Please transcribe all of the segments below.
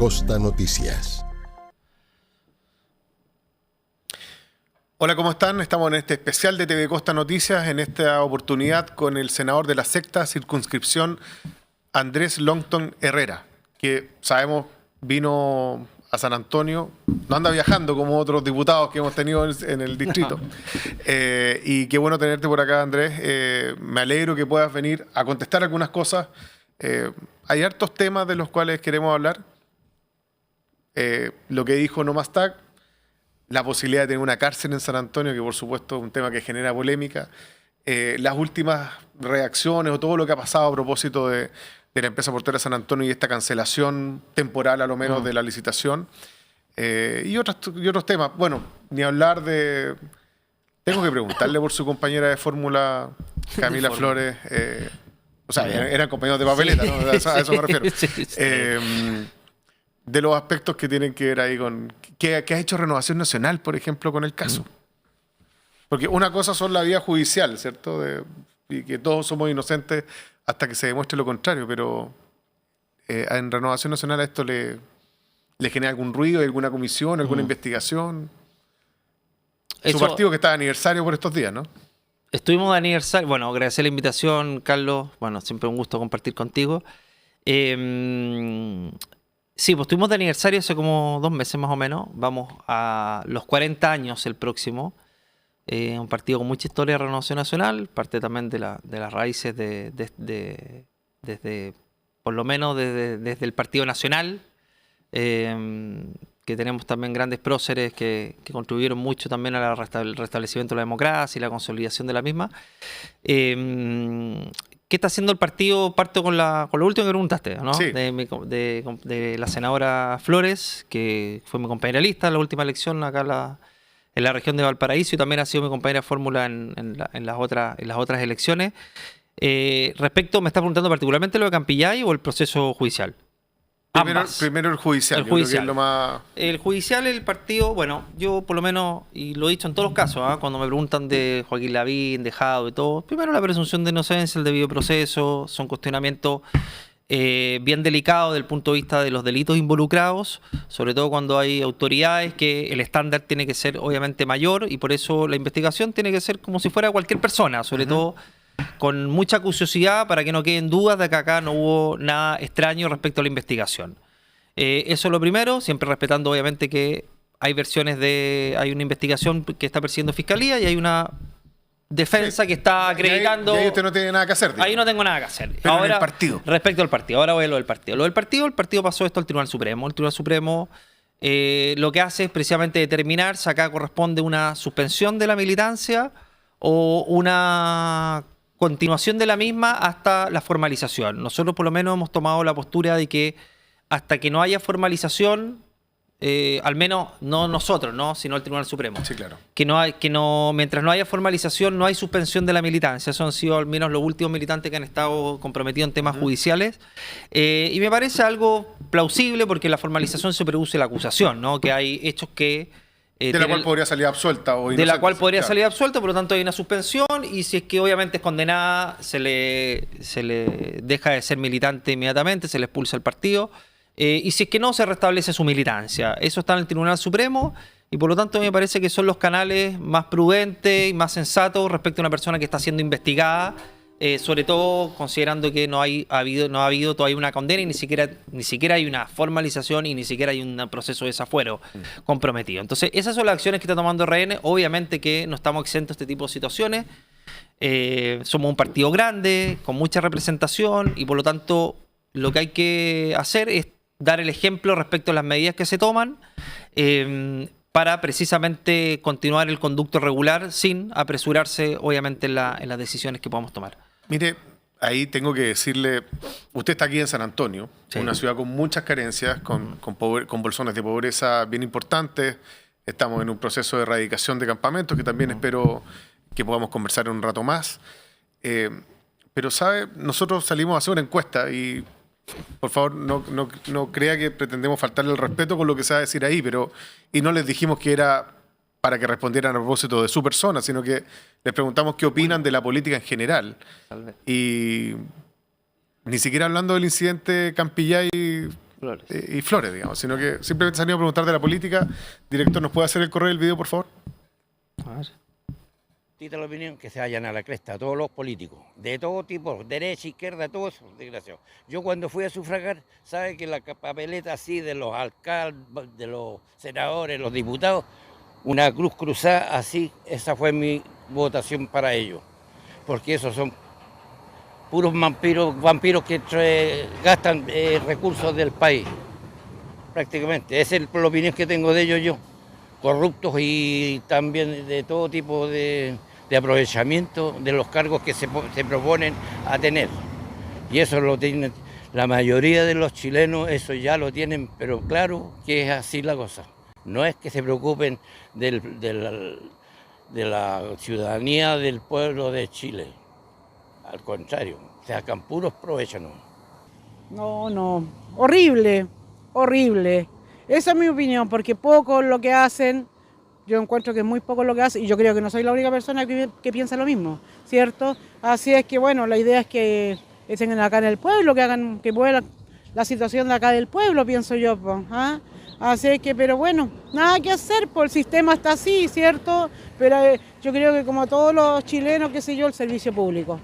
Costa Noticias. Hola, ¿cómo están? Estamos en este especial de TV Costa Noticias, en esta oportunidad con el senador de la sexta circunscripción, Andrés Longton Herrera, que sabemos vino a San Antonio, no anda viajando como otros diputados que hemos tenido en el distrito. Y qué bueno tenerte por acá, Andrés. Me alegro que puedas venir a contestar algunas cosas. Hay hartos temas de los cuales queremos hablar. Lo que dijo No Más TAC, la posibilidad de tener una cárcel en San Antonio, que por supuesto es un tema que genera polémica, las últimas reacciones o todo lo que ha pasado a propósito de la empresa portuaria San Antonio y esta cancelación temporal a lo menos de la licitación, y otros temas. Bueno, ni hablar de... Tengo que preguntarle por su compañera de fórmula, Camila Flores. O sea, eran compañeros de papeleta, ¿no? A eso me refiero. De los aspectos que tienen que ver ahí con... ¿Qué ha hecho Renovación Nacional, por ejemplo, con el caso? Porque una cosa son la vía judicial, ¿cierto? Y que todos somos inocentes hasta que se demuestre lo contrario, pero en Renovación Nacional a esto le genera algún ruido, alguna comisión, alguna investigación. Su partido que está de aniversario por estos días, ¿no? Estuvimos de aniversario. Bueno, agradecer la invitación, Carlos. Bueno, siempre un gusto compartir contigo. Sí, pues estuvimos de aniversario hace como 2 meses más o menos. Vamos a los 40 años el próximo. Un partido con mucha historia de Renovación Nacional, parte también de las raíces desde por lo menos desde el Partido Nacional, que tenemos también grandes próceres que contribuyeron mucho también al restablecimiento de la democracia y la consolidación de la misma. ¿Qué está haciendo el partido? Parto con lo último que preguntaste, ¿no? Sí. De la senadora Flores, que fue mi compañera de lista en la última elección acá en la región de Valparaíso, y también ha sido mi compañera de fórmula en las otras elecciones. Respecto, me está preguntando particularmente lo de Campillay o el proceso judicial. Primero el judicial. El judicial. Yo creo que es lo más... El judicial, el partido, bueno, yo por lo menos, y lo he dicho en todos los casos, cuando me preguntan de Joaquín Lavín, de Jado y todo, primero la presunción de inocencia, el debido proceso, son cuestionamientos bien delicados desde el punto de vista de los delitos involucrados, sobre todo cuando hay autoridades que el estándar tiene que ser obviamente mayor, y por eso la investigación tiene que ser como si fuera cualquier persona, sobre todo con mucha curiosidad para que no queden dudas de que acá no hubo nada extraño respecto a la investigación. Eso es lo primero, siempre respetando obviamente que hay hay una investigación que está persiguiendo Fiscalía y hay una defensa que está acreditando... Y ahí usted no tiene nada que hacer. Ahí no tengo nada que hacer. Pero ahora, en el partido. Respecto al partido, ahora voy a lo del partido. El partido pasó esto al Tribunal Supremo. El Tribunal Supremo lo que hace es precisamente determinar si acá corresponde una suspensión de la militancia o una continuación de la misma hasta la formalización. Nosotros por lo menos hemos tomado la postura de que hasta que no haya formalización, al menos no nosotros, ¿no? Sino el Tribunal Supremo. Sí, claro. Mientras no haya formalización, no hay suspensión de la militancia. Esos han sido al menos los últimos militantes que han estado comprometidos en temas judiciales. Y me parece algo plausible porque la formalización se produce la acusación, ¿no? Que hay hechos que... de la cual podría salir absuelta. De la cual podría salir absuelta, por lo tanto hay una suspensión, y si es que obviamente es condenada, se le deja de ser militante inmediatamente, se le expulsa el partido, y si es que no, se restablece su militancia. Eso está en el Tribunal Supremo, y por lo tanto me parece que son los canales más prudentes y más sensatos respecto a una persona que está siendo investigada, sobre todo considerando que no ha habido todavía una condena y ni siquiera hay una formalización y ni siquiera hay un proceso de desafuero comprometido. Entonces, esas son las acciones que está tomando RN. Obviamente que no estamos exentos de este tipo de situaciones. Somos un partido grande, con mucha representación, y por lo tanto lo que hay que hacer es dar el ejemplo respecto a las medidas que se toman para precisamente continuar el conducto regular sin apresurarse, obviamente, en las decisiones que podamos tomar. Mire, ahí tengo que decirle, usted está aquí en San Antonio, Sí. una ciudad con muchas carencias, con bolsones de pobreza bien importantes. Estamos en un proceso de erradicación de campamentos que también espero que podamos conversar en un rato más. Pero, ¿sabe? Nosotros salimos a hacer una encuesta y, por favor, no crea que pretendemos faltarle el respeto con lo que se va a decir ahí, y no les dijimos que era para que respondieran a propósito de su persona, sino que les preguntamos qué opinan de la política en general. Y ni siquiera hablando del incidente Campillay, Flores. y Flores, digamos, sino que simplemente se han ido a preguntar de la política. Director, ¿nos puede hacer el correo del video, por favor? A ver. Tita la opinión que se vayan a la cresta todos los políticos, de todo tipo, derecha, izquierda, todos desgraciados. Yo cuando fui a sufragar, sabe que la papeleta así de los alcaldes, de los senadores, los diputados, una cruz cruzada así, esa fue mi votación para ellos, porque esos son puros vampiros que gastan recursos del país, prácticamente. Esa es la opinión que tengo de ellos yo. Corruptos y también de todo tipo de aprovechamiento de los cargos que se proponen a tener. Y eso lo tienen, la mayoría de los chilenos, eso ya lo tienen, pero claro que es así la cosa. No es que se preocupen de la ciudadanía del pueblo de Chile. Al contrario, sacan puros provechos. No, horrible, horrible. Esa es mi opinión, porque poco lo que hacen, yo encuentro que es muy poco lo que hacen, y yo creo que no soy la única persona que piensa lo mismo, ¿cierto? Así es que, bueno, la idea es que estén acá en el pueblo, que hagan, que muevan la situación de acá del pueblo, pienso yo, ¿ah? Así es que, pero bueno, nada que hacer, el sistema está así, ¿cierto? Pero yo creo que como todos los chilenos, qué sé yo, el servicio público.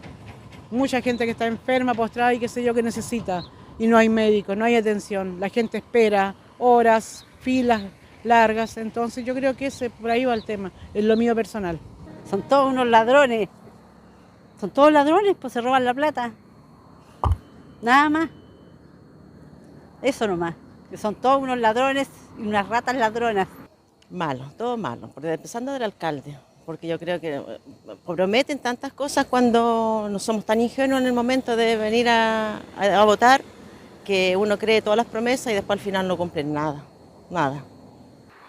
Mucha gente que está enferma, postrada y qué sé yo, que necesita, y no hay médicos, no hay atención, la gente espera horas, filas largas, entonces yo creo que por ahí va el tema, es lo mío personal. Son todos unos ladrones, pues se roban la plata, nada más, eso nomás, que son todos unos ladrones y unas ratas ladronas. Malo, todo malo, empezando del alcalde, porque yo creo que prometen tantas cosas cuando no somos tan ingenuos en el momento de venir a votar, que uno cree todas las promesas y después al final no cumplen nada.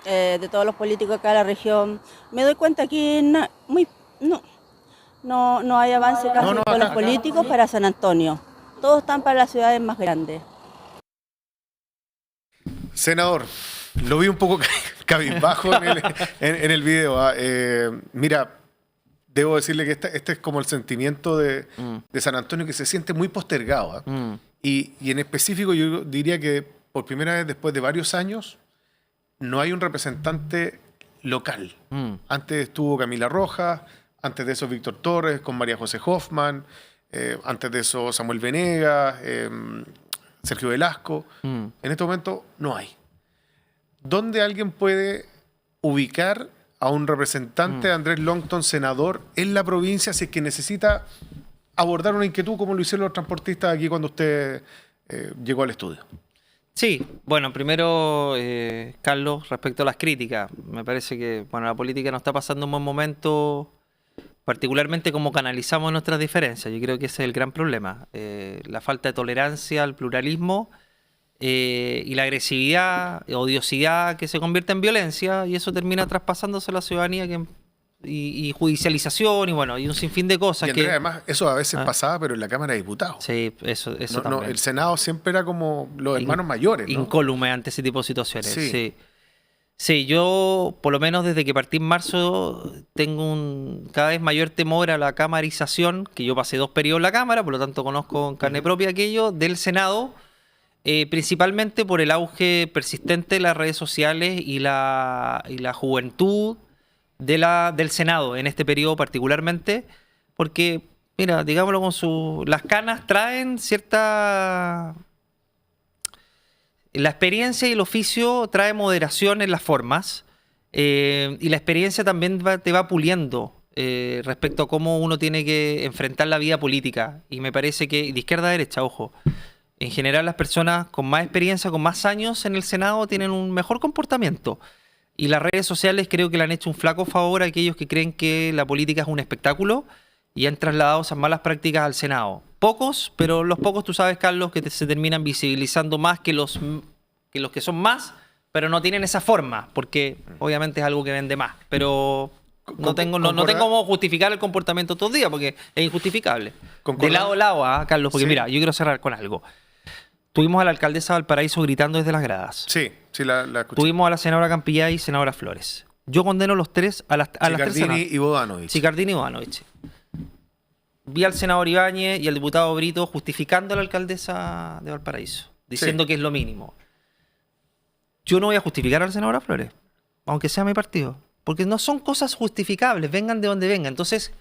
De todos los políticos acá de la región, me doy cuenta que no hay avance casi con los políticos para San Antonio. Todos están para las ciudades más grandes. Senador, lo vi un poco cabizbajo en el video. Mira, debo decirle que este es como el sentimiento de San Antonio, que se siente muy postergado. Y en específico yo diría que por primera vez después de varios años no hay un representante local. Antes estuvo Camila Rojas, antes de eso Víctor Torres con María José Hoffman, antes de eso Samuel Venegas, Sergio Velasco. En este momento no hay. ¿Dónde alguien puede ubicar a un representante de Andrés Longton, senador, en la provincia, si es que necesita abordar una inquietud como lo hicieron los transportistas aquí cuando usted llegó al estudio? Sí, bueno, primero, Carlos, respecto a las críticas, me parece que la política no está pasando un buen momento, particularmente como canalizamos nuestras diferencias. Yo creo que ese es el gran problema, la falta de tolerancia al pluralismo y la agresividad, odiosidad que se convierte en violencia, y eso termina traspasándose a la ciudadanía y judicialización y un sinfín de cosas. Y Andrés, además, eso a veces pasaba, pero en la Cámara de Diputados. Sí, eso también. El Senado siempre era como los hermanos mayores, ¿no? Incólume ante ese tipo de situaciones. Sí. Sí, yo por lo menos desde que partí en marzo tengo un cada vez mayor temor a la camarización, que yo pasé 2 periodos en la Cámara, por lo tanto conozco en carne propia aquello, del Senado, principalmente por el auge persistente de las redes sociales y la juventud del Senado en este periodo particularmente, porque, mira, digámoslo las canas traen cierta... La experiencia y el oficio trae moderación en las formas, y la experiencia también te va puliendo respecto a cómo uno tiene que enfrentar la vida política, y me parece que, de izquierda a derecha, ojo, en general las personas con más experiencia, con más años en el Senado tienen un mejor comportamiento. Y las redes sociales creo que le han hecho un flaco favor a aquellos que creen que la política es un espectáculo y han trasladado esas malas prácticas al Senado. Pocos, pero los pocos, tú sabes, Carlos, que se terminan visibilizando más que los que son más, pero no tienen esa forma, porque obviamente es algo que vende más. Pero no tengo cómo justificar el comportamiento todos los días, porque es injustificable. De lado a lado, Carlos, porque mira, yo quiero cerrar con algo. Tuvimos a la alcaldesa de Valparaíso gritando desde las gradas. Sí, la escuché. Tuvimos a la senadora Campillay y senadora Flores. Yo condeno los tres a las tres Chicardini y Bodanovich. Chicardini y Bodanovich. Vi al senador Ibáñez y al diputado Brito justificando a la alcaldesa de Valparaíso. diciendo que es lo mínimo. Yo no voy a justificar a la senadora Flores, aunque sea mi partido, porque no son cosas justificables, vengan de donde vengan. Entonces,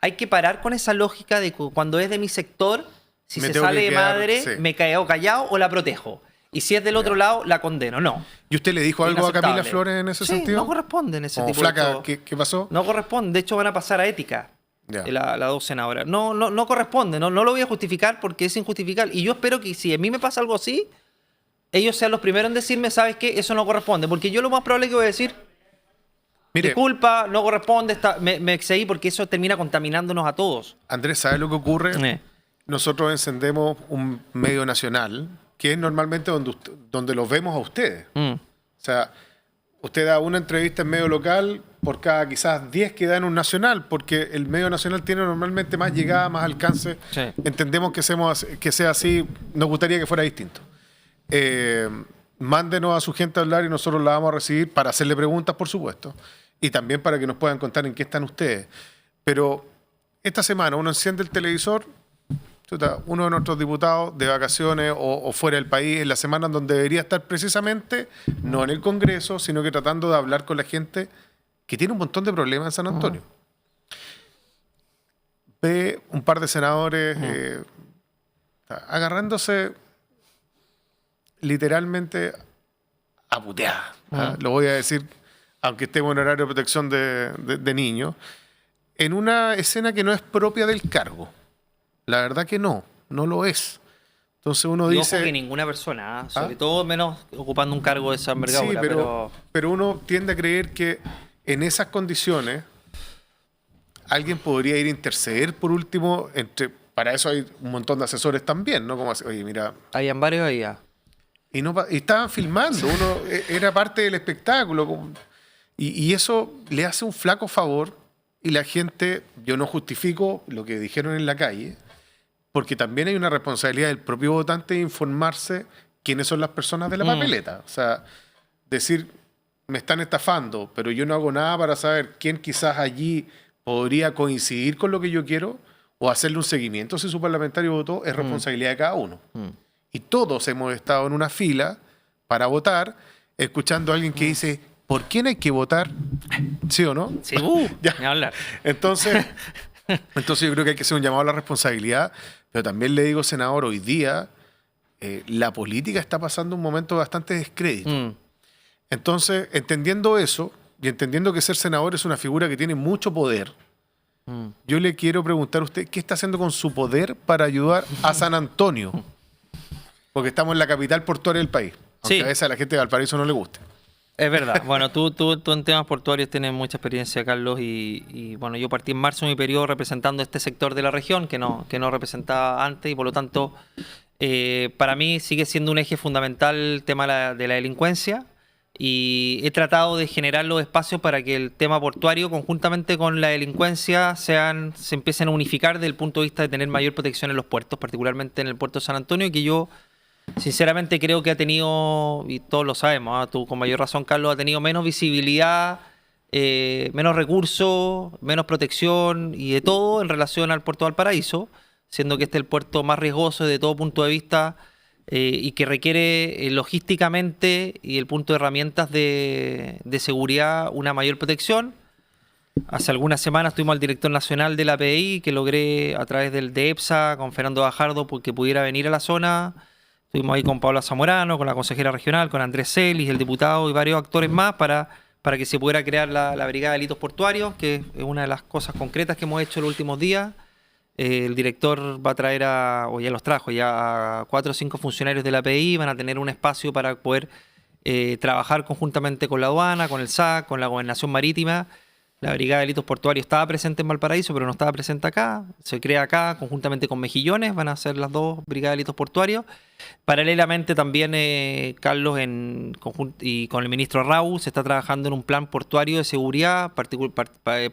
hay que parar con esa lógica de que cuando es de mi sector, si Me se tengo sale que de quedar, madre, sí. me quedo callado o la protejo. Y si es del otro lado, la condeno. No. ¿Y usted le dijo algo a Camila Inaceptable. Flores en ese Sí, sentido? no corresponde en ese Como, tipo flaca, de cosas. ¿qué pasó? No corresponde. De hecho, van a pasar a ética. Ya. Las dos senadoras. No corresponde. No lo voy a justificar porque es injustificable. Y yo espero que si a mí me pasa algo así, ellos sean los primeros en decirme, ¿sabes qué? Eso no corresponde. Porque yo lo más probable que voy a decir, Mire, disculpa, no corresponde, me excedí, porque eso termina contaminándonos a todos. Andrés, ¿sabe lo que ocurre? Nosotros encendemos un medio nacional, que es normalmente donde los vemos a ustedes. Mm. O sea, usted da una entrevista en medio local por cada quizás 10 que da en un nacional, porque el medio nacional tiene normalmente más llegada, más alcance. Sí. Entendemos que sea así, nos gustaría que fuera distinto. Mándenos a su gente a hablar y nosotros la vamos a recibir para hacerle preguntas, por supuesto, y también para que nos puedan contar en qué están ustedes. Pero esta semana uno enciende el televisor, uno de nuestros diputados de vacaciones o fuera del país, en la semana en donde debería estar precisamente, no en el Congreso, sino que tratando de hablar con la gente que tiene un montón de problemas en San Antonio. Ve un par de senadores agarrándose literalmente a putear. Lo voy a decir, aunque estemos en horario de protección de niños, en una escena que no es propia del cargo. La verdad que no lo es. Entonces uno Y dice... ojo que ninguna persona, sobre todo menos ocupando un cargo de esa envergadura. Sí, pero uno tiende a creer que en esas condiciones alguien podría ir a interceder por último. Para eso hay un montón de asesores también, ¿no? Como así, oye, mira... Hayan varios ahí ya. Y estaban filmando, era parte del espectáculo. Y eso le hace un flaco favor y la gente, yo no justifico lo que dijeron en la calle, porque también hay una responsabilidad del propio votante de informarse quiénes son las personas de la papeleta. O sea, decir, me están estafando, pero yo no hago nada para saber quién quizás allí podría coincidir con lo que yo quiero o hacerle un seguimiento si su parlamentario votó, es responsabilidad de cada uno. Y todos hemos estado en una fila para votar, escuchando a alguien que dice, ¿por quién hay que votar? ¿Sí o no? Sí, Ya. ni hablar. Entonces yo creo que hay que hacer un llamado a la responsabilidad, pero también le digo, senador, hoy día la política está pasando un momento de bastante descrédito. Entonces, entendiendo eso y entendiendo que ser senador es una figura que tiene mucho poder, yo le quiero preguntar a usted, ¿qué está haciendo con su poder para ayudar a San Antonio? Porque estamos en la capital portuaria del país. Aunque Sí. a veces a la gente de Valparaíso no le guste. Es verdad. Bueno, tú en temas portuarios tienes mucha experiencia, Carlos, y bueno, yo partí en marzo de mi periodo representando este sector de la región que no representaba antes y por lo tanto para mí sigue siendo un eje fundamental el tema de la delincuencia y he tratado de generar los espacios para que el tema portuario conjuntamente con la delincuencia se empiecen a unificar desde el punto de vista de tener mayor protección en los puertos, particularmente en el puerto de San Antonio, que yo sinceramente creo que ha tenido, y todos lo sabemos, tú con mayor razón, Carlos, ha tenido menos visibilidad, menos recursos, menos protección y de todo en relación al puerto de Valparaíso, siendo que este es el puerto más riesgoso de todo punto de vista y que requiere logísticamente y el punto de herramientas de seguridad una mayor protección. Hace algunas semanas tuvimos al director nacional de la PDI que logré a través del EPSA con Fernando Bajardo porque pudiera venir a la zona. Estuvimos ahí con Paula Zamorano, con la consejera regional, con Andrés Celis, el diputado y varios actores más para que se pudiera crear la Brigada de Delitos Portuarios, que es una de las cosas concretas que hemos hecho en los últimos días. El director va a traer o ya los trajo, ya a 4 o 5 funcionarios de la PDI, van a tener un espacio para poder trabajar conjuntamente con la aduana, con el SAC, con la Gobernación Marítima. La Brigada de Delitos Portuarios estaba presente en Valparaíso, pero no estaba presente acá. Se crea acá, conjuntamente con Mejillones, van a ser las dos Brigadas de Delitos Portuarios. Paralelamente también, Carlos, y con el ministro Rau, se está trabajando en un plan portuario de seguridad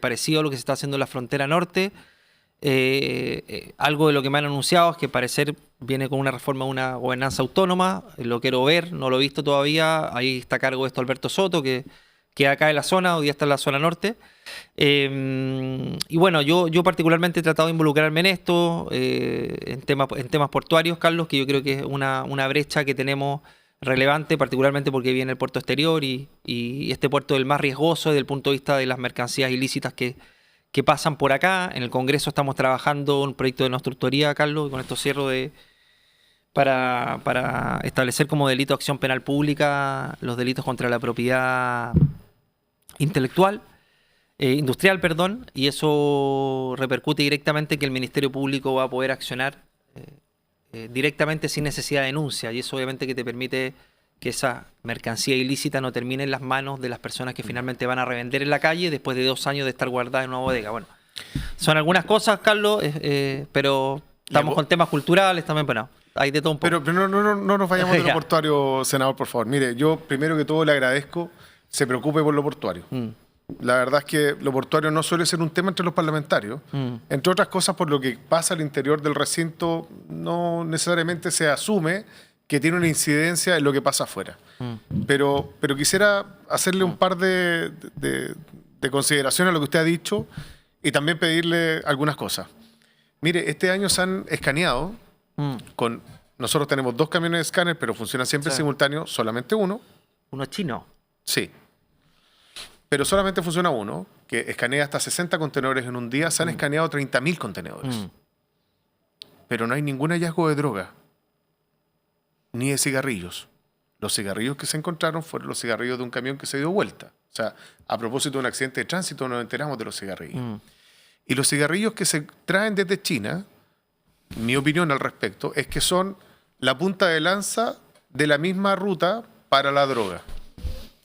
parecido a lo que se está haciendo en la frontera norte. Algo de lo que me han anunciado es que parecer viene con una reforma de una gobernanza autónoma. Lo quiero ver, no lo he visto todavía. Ahí está a cargo de esto Alberto Soto, que que acá en la zona, hoy día está en la zona norte. Y bueno, yo particularmente he tratado de involucrarme en esto, en temas portuarios, Carlos, que yo creo que es una brecha que tenemos relevante, particularmente porque viene el puerto exterior y este puerto es el más riesgoso desde el punto de vista de las mercancías ilícitas que pasan por acá. En el Congreso estamos trabajando un proyecto de constructoría, Carlos, y con esto cierro para establecer como delito de acción penal pública los delitos contra la propiedad intelectual, industrial, perdón, y eso repercute directamente que el Ministerio Público va a poder accionar directamente sin necesidad de denuncia, y eso obviamente que te permite que esa mercancía ilícita no termine en las manos de las personas que finalmente van a revender en la calle después de 2 años de estar guardada en una bodega. Bueno, son algunas cosas, Carlos, pero estamos con temas culturales también, bueno, hay de todo un poco. Pero no nos vayamos de lo portuario, senador, por favor. Mire, yo primero que todo le agradezco se preocupe por lo portuario. La verdad es que lo portuario no suele ser un tema entre los parlamentarios. Entre otras cosas, por lo que pasa al interior del recinto, no necesariamente se asume que tiene una incidencia en lo que pasa afuera. Pero quisiera hacerle un par de consideraciones a lo que usted ha dicho y también pedirle algunas cosas. Mire, este año se han escaneado con... Nosotros tenemos 2 camiones de escáner, pero funcionan siempre simultáneo, solamente uno. ¿Uno chino? Sí. Pero solamente funciona uno, que escanea hasta 60 contenedores en un día. Se han escaneado 30.000 contenedores. Pero no hay ningún hallazgo de droga, ni de cigarrillos. Los cigarrillos que se encontraron fueron los cigarrillos de un camión que se dio vuelta. O sea, a propósito de un accidente de tránsito nos enteramos de los cigarrillos. Y los cigarrillos que se traen desde China, mi opinión al respecto, es que son la punta de lanza de la misma ruta para la droga.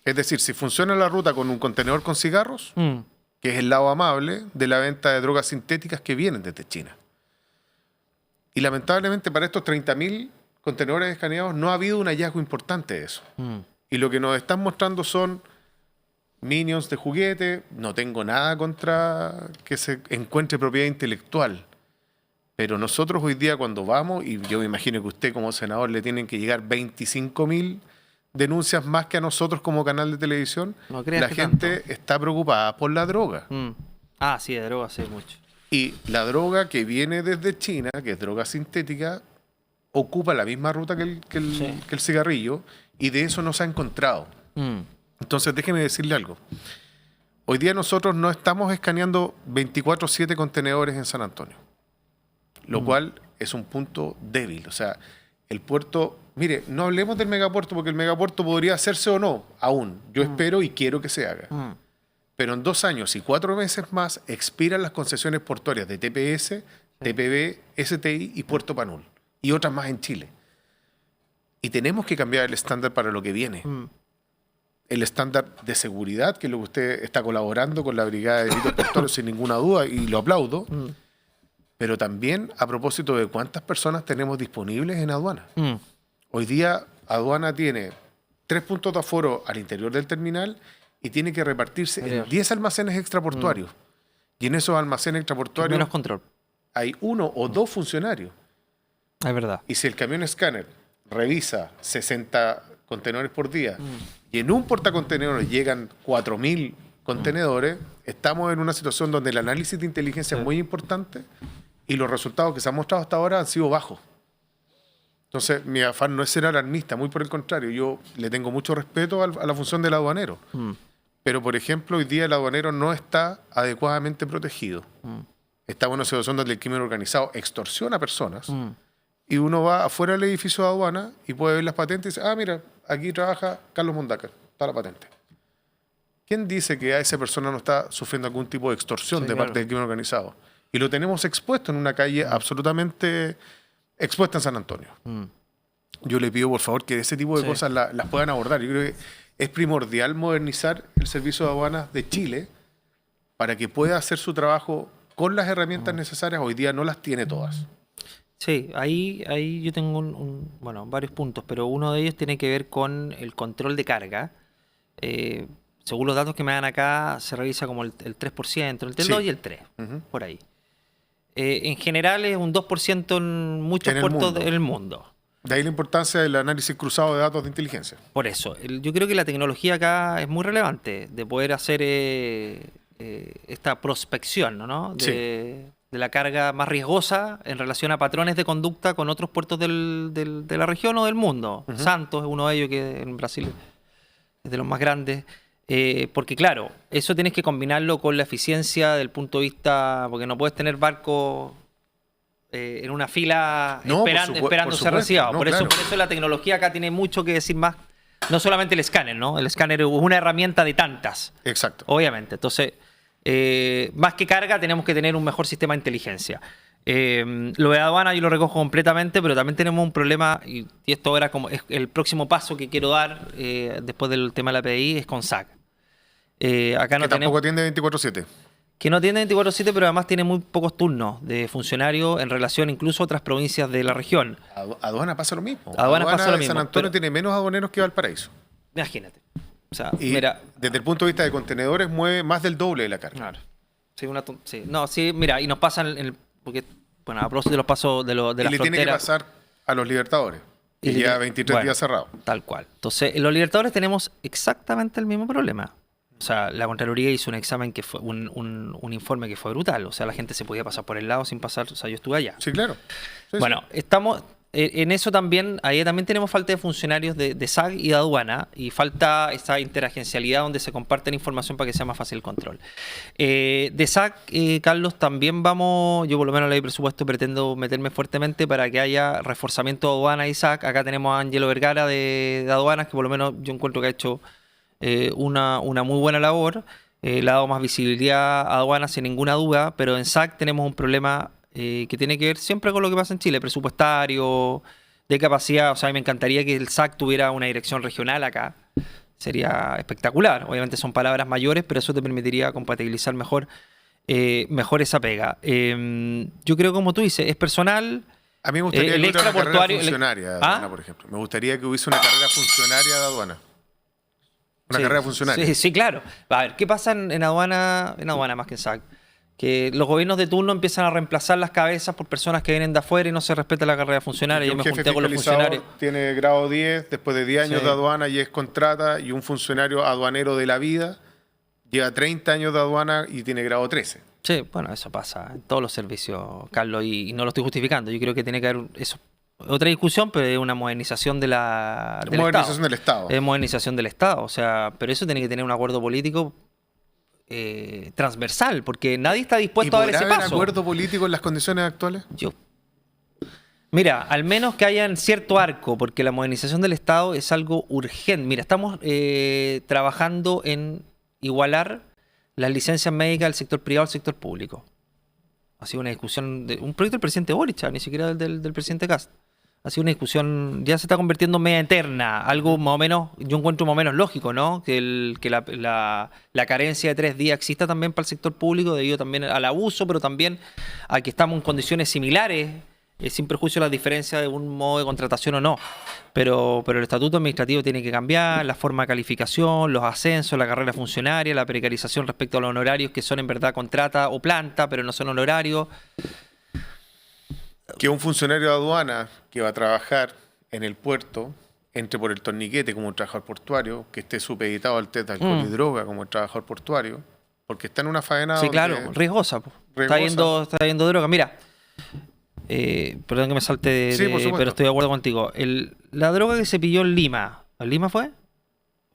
Es decir, si funciona la ruta con un contenedor con cigarros, que es el lado amable de la venta de drogas sintéticas que vienen desde China. Y lamentablemente para estos 30.000 contenedores escaneados no ha habido un hallazgo importante de eso. Y lo que nos están mostrando son minions de juguete. No tengo nada contra que se encuentre propiedad intelectual. Pero nosotros hoy día cuando vamos, y yo me imagino que usted como senador le tienen que llegar 25.000 denuncias más que a nosotros como canal de televisión, la gente está preocupada por la droga. Ah, sí, de droga sí, mucho. Y la droga que viene desde China, que es droga sintética, ocupa la misma ruta que el cigarrillo, y de eso no se ha encontrado. Entonces déjeme decirle algo. Hoy día nosotros no estamos escaneando 24/7 contenedores en San Antonio, lo cual es un punto débil. O sea, el puerto... Mire, no hablemos del megapuerto porque el megapuerto podría hacerse o no aún. Yo espero y quiero que se haga. Pero en 2 años y 4 meses más expiran las concesiones portuarias de TPS, TPB, STI y Puerto Panul. Y otras más en Chile. Y tenemos que cambiar el estándar para lo que viene. El estándar de seguridad, que es lo que usted está colaborando con la Brigada de Delitos Portuarios sin ninguna duda, y lo aplaudo. Pero también a propósito de cuántas personas tenemos disponibles en aduana. Hoy día aduana tiene 3 puntos de aforo al interior del terminal y tiene que repartirse en 10 almacenes extraportuarios. Y en esos almacenes extraportuarios menos control. Hay 1 o 2 funcionarios. Es verdad. Y si el camión escáner revisa 60 contenedores por día y en un portacontenedores llegan 4.000 contenedores, estamos en una situación donde el análisis de inteligencia es muy importante y los resultados que se han mostrado hasta ahora han sido bajos. Entonces, mi afán no es ser alarmista, muy por el contrario. Yo le tengo mucho respeto a la función del aduanero. Pero, por ejemplo, hoy día el aduanero no está adecuadamente protegido. Estamos en una situación donde el crimen organizado extorsiona a personas y uno va afuera del edificio de aduana y puede ver las patentes y dice, ah, mira, aquí trabaja Carlos Mondácar, está la patente. ¿Quién dice que a esa persona no está sufriendo algún tipo de extorsión de parte del crimen organizado? Y lo tenemos expuesto en una calle absolutamente... expuesta en San Antonio. Yo le pido, por favor, que ese tipo de cosas las puedan abordar. Yo creo que es primordial modernizar el servicio de aduanas de Chile para que pueda hacer su trabajo con las herramientas necesarias. Hoy día no las tiene todas. Sí, ahí yo tengo bueno, varios puntos, pero uno de ellos tiene que ver con el control de carga. Según los datos que me dan acá, se revisa como el 3%, entre el 2 y el 3, por ahí. En general es un 2% en muchos puertos del mundo. De ahí la importancia del análisis cruzado de datos de inteligencia. Por eso, yo creo que la tecnología acá es muy relevante de poder hacer esta prospección, ¿no? De la carga más riesgosa en relación a patrones de conducta con otros puertos de la región o del mundo. Santos es uno de ellos que en Brasil es de los más grandes. Porque claro, eso tienes que combinarlo con la eficiencia del punto de vista, porque no puedes tener barcos en una fila No, esperando por ser recibido. no, por claro. eso la tecnología acá tiene mucho que decir más. No solamente el escáner, ¿no? El escáner es una herramienta de tantas, Exacto. obviamente. Entonces, más que carga, tenemos que tener un mejor sistema de inteligencia. Lo de aduana yo lo recojo completamente, pero también tenemos un problema, y esto era como es el próximo paso que quiero dar después del tema de la PDI, es con SAC. Acá no Que tampoco tenemos, atiende 24/7. que no tiene 24/7, pero además tiene muy pocos turnos de funcionarios en relación incluso a otras provincias de la región. Aduana pasa lo mismo. Aduana pasa lo de mismo, San Antonio pero- tiene menos aduaneros que Valparaíso. Imagínate. O sea, Y mira, desde el punto de vista de contenedores mueve más del doble de la carga. claro. Sí, sí. No, sí, mira, y nos pasan porque, bueno, a propósito de los pasos de Y la le tiene que frontera. pasar a los Libertadores. Y Y le ya tiene- 23 bueno, días cerrados. Tal cual. Entonces, en los Libertadores tenemos exactamente el mismo problema. O sea, la Contraloría hizo un examen que fue un informe que fue brutal. O sea, la gente se podía pasar por el lado sin pasar. O sea, yo estuve allá. Sí, claro. Sí, Bueno, estamos en eso también. Ahí también tenemos falta de funcionarios de SAC y de aduana. Y falta esa interagencialidad donde se comparten información para que sea más fácil el control. De SAC, Carlos, también vamos. Yo, por lo menos, en la ley de presupuesto pretendo meterme fuertemente para que haya reforzamiento de aduana y SAC. Acá tenemos a Angelo Vergara de aduanas, que por lo menos yo encuentro que ha hecho una muy buena labor. Le ha dado más visibilidad a aduanas sin ninguna duda, pero en SAC tenemos un problema que tiene que ver siempre con lo que pasa en Chile, presupuestario, de capacidad. O sea, a mí me encantaría que el SAC tuviera una dirección regional acá. Sería espectacular. Obviamente son palabras mayores, pero eso te permitiría compatibilizar mejor esa pega. Yo creo, como tú dices, es personal. A mí me gustaría el que hubiera una carrera extraportuario- funcionaria de ¿Ah? aduana, por ejemplo. Me gustaría que hubiese una carrera funcionaria de aduana. Una Sí, carrera funcionaria. Sí, claro. A ver, ¿qué pasa en aduana más que en SAC? Que los gobiernos de turno empiezan a reemplazar las cabezas por personas que vienen de afuera y no se respeta la carrera funcionaria. Que Yo un me jefe junté con los fiscalizador funcionarios. tiene grado 10, después de 10 años Sí. de aduana y es contrata, y un funcionario aduanero de la vida lleva 30 años de aduana y tiene grado 13. Sí, bueno, eso pasa en todos los servicios, Carlos, y no lo estoy justificando. Yo creo que tiene que haber eso. Otra discusión, pero es una modernización del Modernización Estado. del Estado. Es modernización del Estado, o sea, pero eso tiene que tener un acuerdo político transversal, porque nadie está ¿Y dispuesto a dar podrá ese haber paso. acuerdo político en las condiciones actuales? Mira, al menos que haya en cierto arco, porque la modernización del Estado es algo urgente. Mira, estamos trabajando en igualar las licencias médicas del sector privado al sector público. Ha sido una discusión, un proyecto del presidente Boric, ni siquiera del presidente Kast. Ha sido una discusión, ya se está convirtiendo en media eterna, algo más o menos, yo encuentro más o menos lógico, ¿no? Que la carencia de 3 días exista también para el sector público, debido también al abuso, pero también a que estamos en condiciones similares, sin perjuicio de las diferencias de un modo de contratación o no. Pero el estatuto administrativo tiene que cambiar, la forma de calificación, los ascensos, la carrera funcionaria, la precarización respecto a los honorarios que son en verdad contrata o planta, pero no son honorarios. Que un funcionario de aduana que va a trabajar en el puerto entre por el torniquete como un trabajador portuario, que esté supeditado al test de alcohol y droga como un trabajador portuario, porque está en una faena Sí, donde- claro, riesgosa. Po. Riesgosa. Está yendo droga. Mira, perdón que me salte, Sí, por supuesto. pero estoy de acuerdo contigo. La droga que se pilló en Lima, ¿en Lima fue?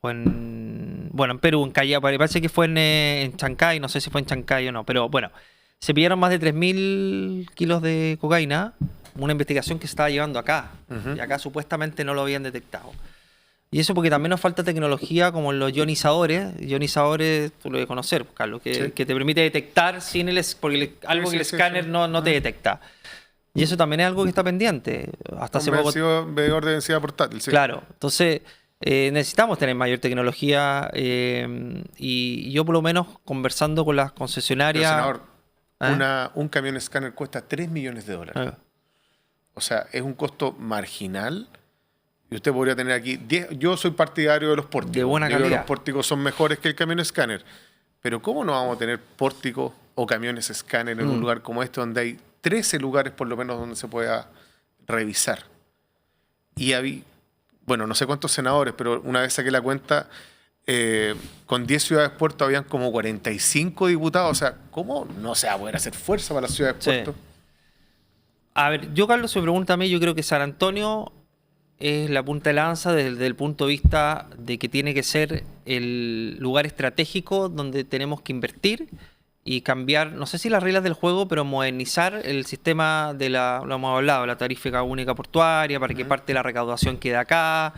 O en Perú, en Callao, parece que fue en Chancay, no sé si fue en Chancay o no, pero bueno, se pillaron más de 3.000 kilos de cocaína, una investigación que se estaba llevando acá, Ujú. y acá supuestamente no lo habían detectado. Y eso porque también nos falta tecnología como los ionizadores. Ionizadores, tú lo debes conocer, Carlos, que Sí. te permite detectar sin algo Sí, que el sí, escáner sí. no te detecta. Y eso también es algo que está pendiente. Hasta hace poco. medidor de densidad portátil. Sí. Claro, entonces necesitamos tener mayor tecnología y yo por lo menos conversando con las Pero, concesionarias. senador, ¿Eh? un camión escáner cuesta $3 millones. O sea, es un costo marginal. Y usted podría tener aquí 10. Yo soy partidario de los pórticos. De buena Yo creo que calidad. los pórticos son mejores que el camión escáner. Pero ¿cómo no vamos a tener pórticos o camiones escáner en un lugar como este, donde hay 13 lugares por lo menos donde se pueda revisar? y había, bueno, no sé cuántos senadores, pero una vez saqué la cuenta, con 10 ciudades puertos habían como 45 diputados. O sea, ¿cómo no se va a poder hacer fuerza para las ciudades Sí. puertos? A ver, yo, Carlos, se pregunta a mí, yo creo que San Antonio es la punta de lanza desde el punto de vista de que tiene que ser el lugar estratégico donde tenemos que invertir y cambiar, no sé si las reglas del juego, pero modernizar el sistema de lo hemos hablado, la tarifa única portuaria, para que parte de la recaudación quede acá.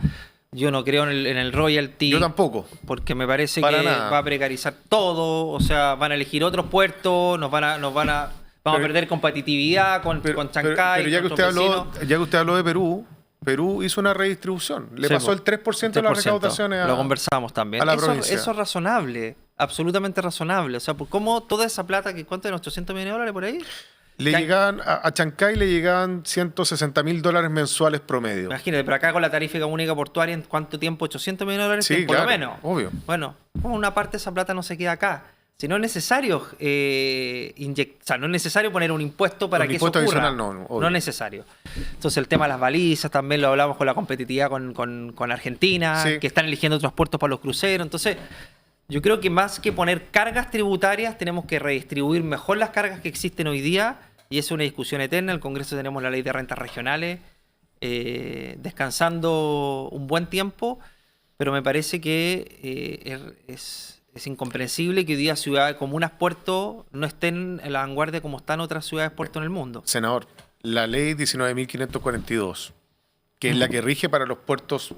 Yo no creo en el royalty. Yo tampoco. Porque me parece Para que nada. va a precarizar todo, o sea, van a elegir otros puertos, vamos a Pero- perder competitividad con Chancay, pero ya que con usted nuestros habló, vecinos. ya que usted habló de Perú hizo una redistribución. Le Sí, pasó po. el 3% de las 3%. recaudaciones Lo conversamos también. a la Eso provincia. es razonable, absolutamente razonable. O sea, ¿por cómo toda esa plata que cuenta en $800 millones por ahí? Le Ya- llegaban a Chancay le llegaban $160.000 mensuales promedio. Imagínate, pero acá con la tarifa única portuaria, ¿en cuánto tiempo? $800 millones, Sí, por claro, lo menos. obvio. Bueno, ¿cómo una parte de esa plata no se queda acá? Si no es necesario o sea, no es necesario poner un impuesto para Un que impuesto eso ocurra. adicional, no, obvio. No es necesario. Entonces el tema de las balizas también lo hablamos con la competitividad con Argentina, Sí. que están eligiendo otros puertos para los cruceros. Entonces, yo creo que más que poner cargas tributarias, tenemos que redistribuir mejor las cargas que existen hoy día, y es una discusión eterna. En el Congreso tenemos la ley de rentas regionales, descansando un buen tiempo, pero me parece que es incomprensible que hoy día ciudades, comunas, puertos no estén en la vanguardia como están otras ciudades puertos en el mundo. Senador, la ley 19.542, que es la que rige para los puertos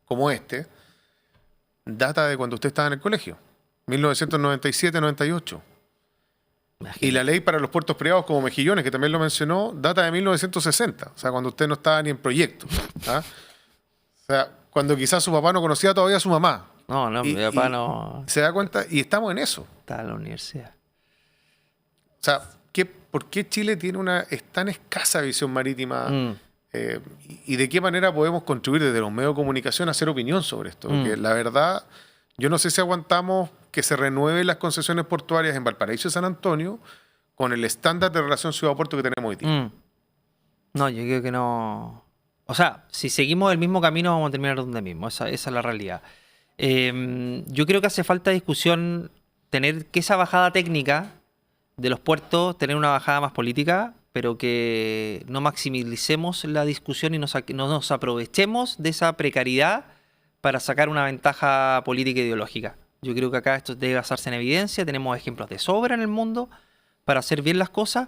como este, data de cuando usted estaba en el colegio, 1997-98. Y la ley para los puertos privados como Mejillones, que también lo mencionó, data de 1960, o sea, cuando usted no estaba ni en proyecto. ¿Ah? O sea, cuando quizás su papá no conocía todavía a su mamá. No, Y- mi papá y- no ¿Se da cuenta? Y estamos en eso. está en la universidad. O sea, ¿por qué Chile es tan escasa visión marítima? Mm. Y de qué manera podemos contribuir desde los medios de comunicación a hacer opinión sobre esto? Porque la verdad, yo no sé si aguantamos que se renueven las concesiones portuarias en Valparaíso y San Antonio con el estándar de relación ciudad-puerto que tenemos hoy día. No, yo creo que no. O sea, si seguimos el mismo camino, vamos a terminar donde mismo. Esa es la realidad. Yo creo que hace falta discusión, tener que esa bajada técnica de los puertos, tener una bajada más política, pero que no maximicemos la discusión y no nos aprovechemos de esa precariedad para sacar una ventaja política e ideológica. Yo creo que acá esto debe basarse en evidencia, tenemos ejemplos de sobra en el mundo para hacer bien las cosas.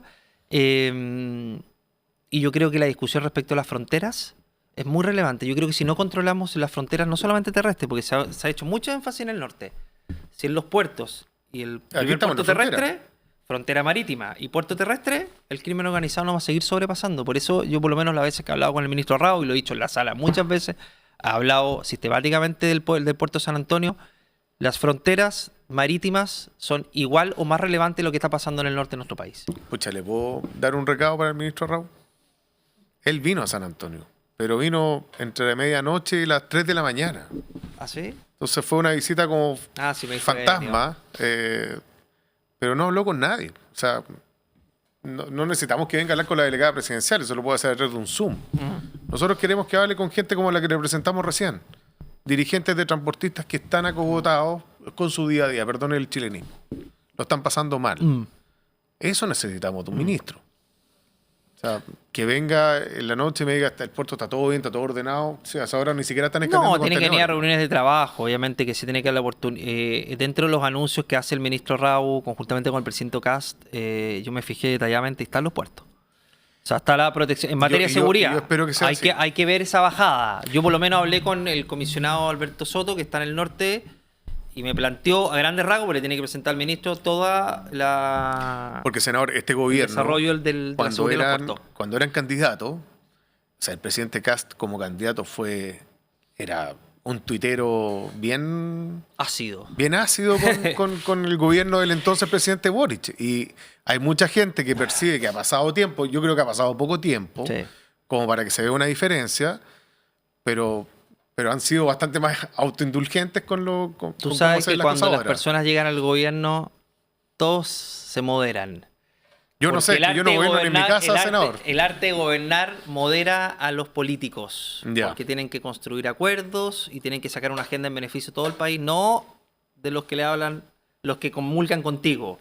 Y yo creo que la discusión respecto a las fronteras es muy relevante. Yo creo que si no controlamos las fronteras, no solamente terrestres, porque se ha hecho mucho énfasis en el norte, si en los puertos y el primer estamos puerto en la frontera. terrestre, frontera marítima y puerto terrestre, el crimen organizado no va a seguir sobrepasando. Por eso yo, por lo menos las veces que he hablado con el ministro Rao, y lo he dicho en la sala muchas veces, ha hablado sistemáticamente del puerto de San Antonio. Las fronteras marítimas son igual o más relevantes de lo que está pasando en el norte de nuestro país. Pucha, ¿le puedo dar un recado para el ministro Raúl? Él vino a San Antonio, pero vino entre la medianoche y las 3 de la mañana. ¿Ah, sí? Entonces fue una visita como Ah, sí, me dijo que fantasma, pero no habló con nadie. O sea, no necesitamos que venga a hablar con la delegada presidencial, eso lo puede hacer a través de un Zoom. Nosotros queremos que hable con gente como la que representamos recién. Dirigentes de transportistas que están acogotados con su día a día, perdón el chilenismo. Lo están pasando mal. Eso necesitamos de un ministro. O sea, que venga en la noche y me diga, el puerto está todo bien, está todo ordenado. O sea, ahora ni siquiera están escaneando No, tiene que venir a contenedores. reuniones de trabajo, obviamente que se tiene que dar la oportunidad. Dentro de los anuncios que hace el ministro Rau, conjuntamente con el presidente Cast, yo me fijé detalladamente, están los puertos. O sea, está la protección. En materia de seguridad, yo espero que sea así. hay que ver esa bajada. Yo por lo menos hablé con el comisionado Alberto Soto, que está en el norte, y me planteó a grandes rasgos, porque tiene que presentar al ministro toda la... Porque, senador, este gobierno, desarrollo de la seguridad de los puertos. cuando eran candidatos, o sea, el presidente Cast como candidato era un tuitero bien Ácido. ácido con el gobierno del entonces presidente Boric. Y hay mucha gente que percibe que ha pasado tiempo, yo creo que ha pasado poco tiempo, Sí. como para que se vea una diferencia, pero han sido bastante más autoindulgentes con Tú cómo sabes se ven que cuando cosas las ahora. personas llegan al gobierno, todos se moderan. Yo no Porque sé, el que yo no arte de gobierno en mi gobernar- casa, senador. El arte de gobernar modera a los políticos. Ya. Porque tienen que construir acuerdos y tienen que sacar una agenda en beneficio de todo el país, no de los que le hablan, los que comulgan contigo,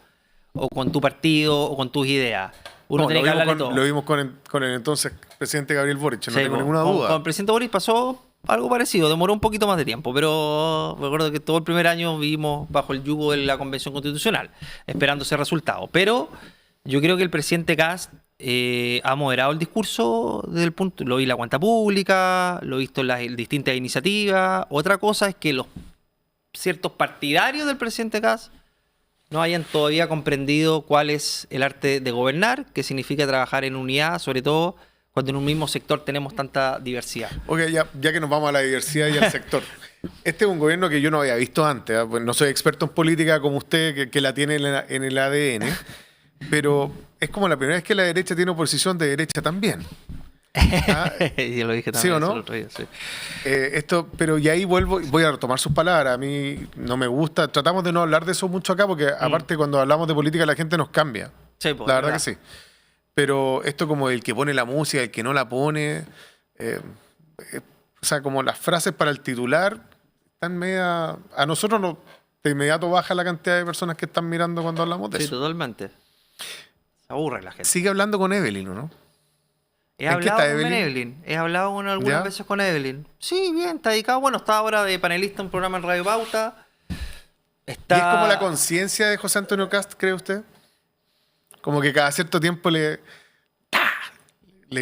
o con tu partido, o con tus ideas. Uno No, tiene que hablar de todo. lo vimos con el entonces presidente Gabriel Boric, no Sí, tengo po. ninguna Con duda. el presidente Boris pasó algo parecido, demoró un poquito más de tiempo, pero me acuerdo que todo el primer año vivimos bajo el yugo de la Convención Constitucional, esperando ese resultado. Pero yo creo que el presidente Kast ha moderado el discurso desde el punto, lo vi en la cuenta pública, lo he visto en las distintas iniciativas. Otra cosa es que los ciertos partidarios del presidente Kast no hayan todavía comprendido cuál es el arte de gobernar, qué significa trabajar en unidad, sobre todo cuando en un mismo sector tenemos tanta diversidad. Ok, ya que nos vamos a la diversidad y al sector. Este es un gobierno que yo no había visto antes. Pues no soy experto en política como usted, que la tiene en el ADN, pero es como la primera vez que la derecha tiene oposición de derecha también. Ah, Yo lo dije también ¿sí o no? el otro día, sí. Pero y ahí voy a retomar sus palabras. A mí no me gusta. Tratamos de no hablar de eso mucho acá porque aparte cuando hablamos de política la gente nos cambia. Sí, pues, La verdad que sí. Pero esto como el que pone la música, el que no la pone, o sea, como las frases para el titular están media... A nosotros de inmediato baja la cantidad de personas que están mirando cuando hablamos de Sí, eso. totalmente. Se aburre la gente. Sigue hablando con Evelyn, ¿no? He ¿En qué hablado está con Evelyn? Evelyn. He hablado algunas ¿Ya? veces con Evelyn. Sí, bien, está dedicado. Bueno, está ahora de panelista en un programa en Radio Pauta. Está... ¿Y es como la conciencia de José Antonio Kast, cree usted? Como que cada cierto tiempo le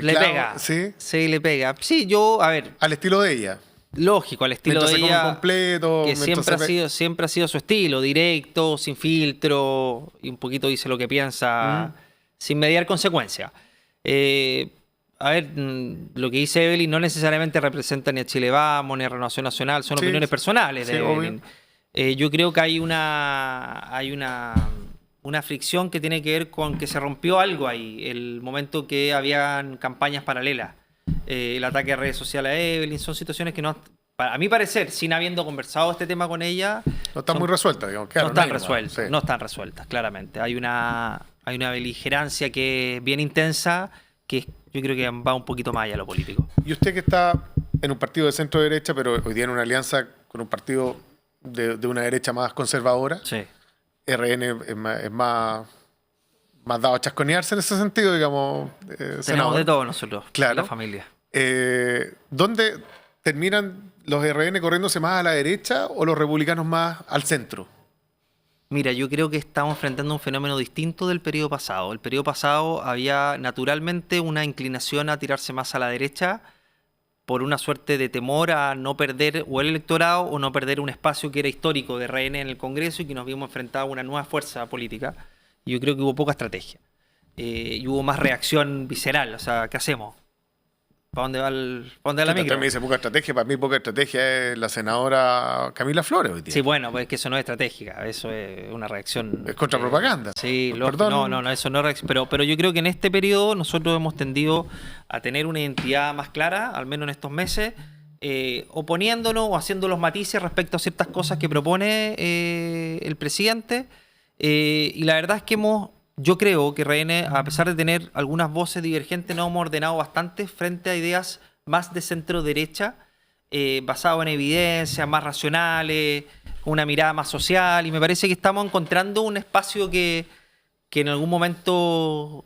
clava, pega. ¿sí? Sí, le pega. Sí, yo, a ver, Al estilo de ella. lógico, al estilo Mientras de se come ella. completo. Que mientras siempre ha sido su estilo, directo, sin filtro, y un poquito dice lo que piensa, sin mediar consecuencias. A ver, lo que dice Evelyn no necesariamente representa ni a Chile Vamos, ni a Renovación Nacional, son Sí, opiniones personales de sí, Evelyn. Yo creo que hay una fricción que tiene que ver con que se rompió algo ahí, el momento que habían campañas paralelas. El ataque a redes sociales a Evelyn, son situaciones que no, a mi parecer, sin habiendo conversado este tema con ella, No está muy resuelta, digamos. no quedaron están ahí nomás, resueltas, sí. no están resueltas, claramente. Hay una beligerancia que es bien intensa, que yo creo que va un poquito más allá de lo político. Y usted que está en un partido de centro derecha, pero hoy día en una alianza con un partido de una derecha más conservadora, Sí. RN es más dado a chasconearse en ese sentido, digamos. Tenemos senador. de todo nosotros, Claro. la familia. ¿Dónde terminan los RN corriéndose más a la derecha o los republicanos más al centro? Mira, yo creo que estamos enfrentando un fenómeno distinto del periodo pasado. El periodo pasado había naturalmente una inclinación a tirarse más a la derecha por una suerte de temor a no perder o el electorado o no perder un espacio que era histórico de RN en el Congreso y que nos vimos enfrentados a una nueva fuerza política. Y yo creo que hubo poca estrategia. Y hubo más reacción visceral. O sea, ¿qué hacemos? ¿Para dónde va la Usted micro? me dice poca estrategia. Para mí poca estrategia es la senadora Camila Flores hoy día. Sí, bueno, pues es que eso no es estratégica. Eso es una reacción... Es contrapropaganda. Sí, Perdón. no, eso no es pero yo creo que en este periodo nosotros hemos tendido a tener una identidad más clara, al menos en estos meses, oponiéndonos o haciendo los matices respecto a ciertas cosas que propone el presidente. Y la verdad es que yo creo que RN, a pesar de tener algunas voces divergentes, nos hemos ordenado bastante frente a ideas más de centro-derecha, basado en evidencias, más racionales, con una mirada más social, y me parece que estamos encontrando un espacio que en algún momento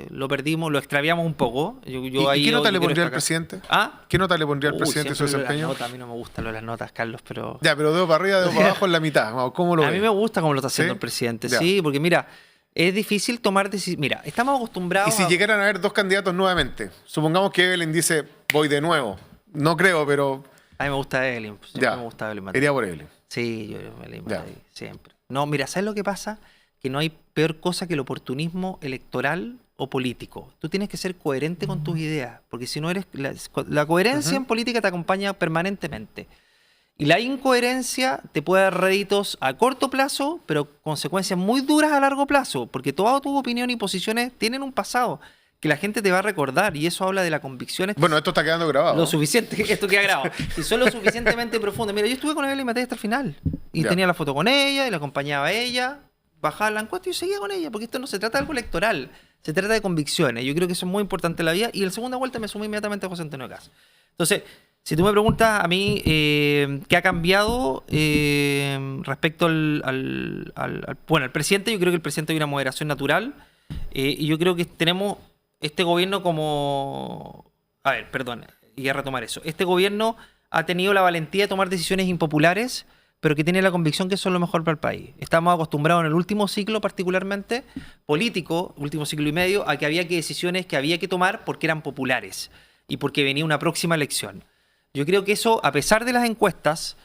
lo perdimos, lo extraviamos un poco. ¿Y qué nota le pondría al presidente? ¿Ah? ¿Qué nota le pondría al presidente su siempre lo de las desempeño? notas, a mí no me gustan lo de las notas, Carlos, pero... Ya, pero dedo para arriba, dedo para abajo en la mitad. ¿Cómo lo A ve? mí me gusta cómo lo está haciendo ¿Sí? el presidente, Ya. sí, porque mira, es difícil tomar decisiones. Mira, estamos Y acostumbrados si llegaran a haber dos candidatos nuevamente, supongamos que Evelyn dice, voy de nuevo. No creo, pero A mí me gusta Evelyn, siempre ya, me gusta Evelyn Matei. iría por Evelyn. Sí, yo Evelyn Ya. Matei, siempre. No, mira, ¿sabes lo que pasa? Que no hay peor cosa que el oportunismo electoral o político. Tú tienes que ser coherente con tus ideas, porque si no eres... La coherencia en política te acompaña permanentemente. Y la incoherencia te puede dar réditos a corto plazo, pero consecuencias muy duras a largo plazo, porque toda tu opinión y posiciones tienen un pasado que la gente te va a recordar, y eso habla de la convicción. Bueno, esto está quedando grabado. Lo suficiente, esto queda grabado. Si son lo suficientemente profundo. Mira, yo estuve con Evelyn Matei hasta el final. Y Ya. tenía la foto con ella, y la acompañaba a ella. bajaba la encuesta y yo seguía con ella, porque esto no se trata de algo electoral, se trata de convicciones. Yo creo que eso es muy importante en la vida. Y en la segunda vuelta me sumé inmediatamente a José Antonio Caz. Entonces, si tú me preguntas a mí qué ha cambiado respecto al presidente, yo creo que el presidente hay una moderación natural y yo creo que tenemos este gobierno como... A ver, perdón, y a retomar eso. Este gobierno ha tenido la valentía de tomar decisiones impopulares, pero que tiene la convicción que eso es lo mejor para el país. Estamos acostumbrados en el último ciclo, particularmente político, último ciclo y medio, a que había decisiones que había que tomar porque eran populares y porque venía una próxima elección. Yo creo que eso, a pesar de las encuestas,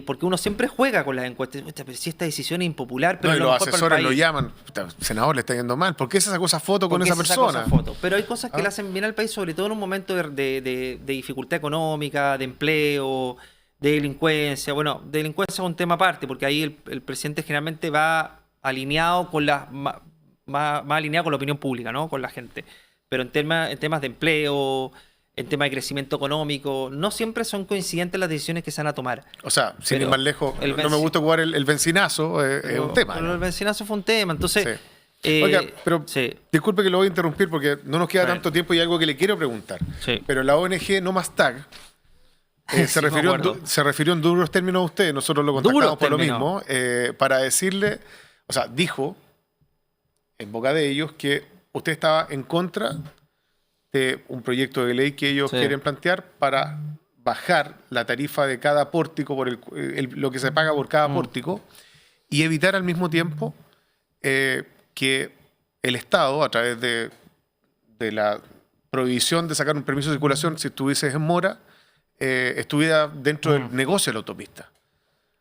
porque uno siempre juega con las encuestas, pero si esta decisión es impopular, pero No, y lo los mejor para el asesores país. lo llaman, "Puta, senador, le está yendo mal. ¿Por qué se sacó esa foto con ¿Por qué esa se sacó persona? esa foto? Pero hay cosas que le hacen bien al país, sobre todo en un momento de dificultad económica, de empleo, de delincuencia. Bueno, delincuencia es un tema aparte, porque ahí el presidente generalmente va alineado con más alineado con la opinión pública, ¿no? Con la gente. Pero en temas de empleo, en temas de crecimiento económico, no siempre son coincidentes las decisiones que se van a tomar. O sea, sin Pero ir más lejos, el no me gusta jugar el vencinazo, es un tema. Pero ¿no? el vencinazo fue un tema, entonces... Sí. Oiga, pero sí. disculpe que lo voy a interrumpir porque no nos queda A ver. tanto tiempo y hay algo que le quiero preguntar. Sí. Pero la ONG No Más Tag Sí, se, me refirió acuerdo. se refirió en duros términos a usted, nosotros lo contactamos Duros por lo términos. mismo, para decirle, o sea, dijo en boca de ellos que usted estaba en contra de un proyecto de ley que ellos Sí. quieren plantear para bajar la tarifa de cada pórtico, por lo que se paga por cada pórtico, y evitar al mismo tiempo que el Estado, a través de la prohibición de sacar un permiso de circulación si estuvieses en mora, estuviera dentro del negocio de la autopista.